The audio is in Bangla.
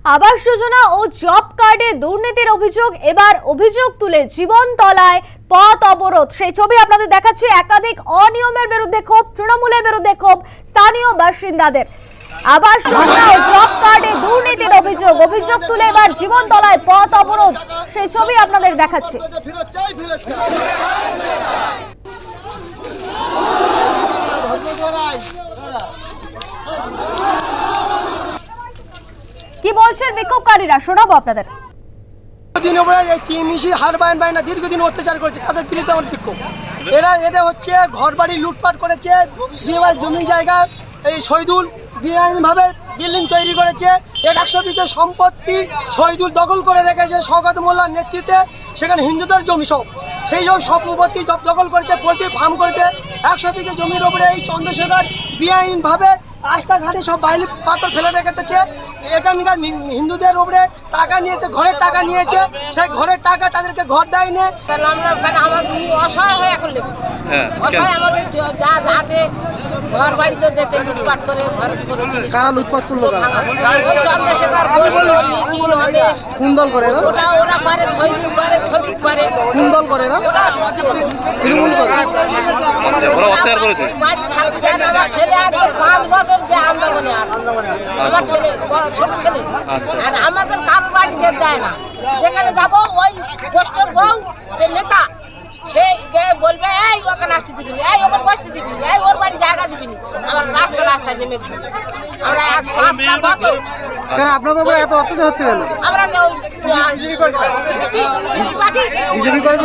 আবাস যোজনা ও জব কার্ডে দুর্নীতির অভিযোগ, এবার অভিযোগ তুলে জীবনতলায় পথ অবরোধ। সেই ছবি আপনাদের দেখাচ্ছি। একাধিক অনিয়মের বিরুদ্ধে ক্ষোভ, তৃণমূলের বিরুদ্ধে ক্ষোভ স্থানীয় বাসিন্দাদের। আবাস যোজনা ও জব কার্ডে দুর্নীতির অভিযোগ তুলে এবার জীবনতলায় পথ অবরোধ। সেই ছবি আপনাদের দেখাচ্ছি। কি বলছেন বিক্ষোভকারীরা, শোনাবো আপনাদের। দীর্ঘদিন অত্যাচার করেছে, তাদের বিরুদ্ধে আমার বিক্ষোভ। এরা হচ্ছে ঘর বাড়ি লুটপাট করেছে, জমি জায়গা এই শহীদুল বেআইনিভাবে বিল্ডিং তৈরি করেছে। 100 বিঘে সম্পত্তি শহীদুল দখল করে রেখেছে শওকত মোল্লার নেতৃত্বে। সেখানে হিন্দুদের জমি সব, সেই সব সম্পত্তি দখল করেছে, পোলট্রি ফার্ম করেছে। 100 বিঘে জমির ওপরে এই চন্দ্রশেখর বেআইনভাবে রাস্তাঘাটে সব বাইলি পাথর ফেলে রেখেছে। এখানকার হিন্দুদের উপরে টাকা নিয়েছে, ঘরের টাকা নিয়েছে। সেই ঘরের টাকা তাদেরকে ঘর দেয়নি। আমাদের অসহায় হয়ে এখন অসহায় আমাদের যা আছে ঘর বাড়ি তো দিয়েছে লুটপাট করে, খরচ করে। কারা লুটপাট করলো? ওই চন্দ্রশেখর ঘোষ, লিখি, রমেশ। কোন দল করে এরা? ওরা করে, ছয়দিন করে, ছবি করে। কোন দল করে এরা? তৃণমূল করে। বাড়ি থাকতে দেন। আমার ছেলে আজকে 5 বছর যে আন্দোলনে আছে, আমার ছেলে বড় ছোট ছেলে। আর আমাদের কারোর বাড়ি যেতে দেয় না। যেখানে যাবো ওই গোষ্ঠীর বউ যে নেতা, সে বলবে এই ওখানে আসতে দিবি না, এই ওখানে বসতে দিবি না, এই ওর বাড়ি জায়গা দিবি না। আমার রাস্তায় নেমে ঘুরি। আমরা আজ 5 বছর। আপনাদের উপরে এত অত্যাচার হচ্ছে কেন? আমরা বিজেপি করে?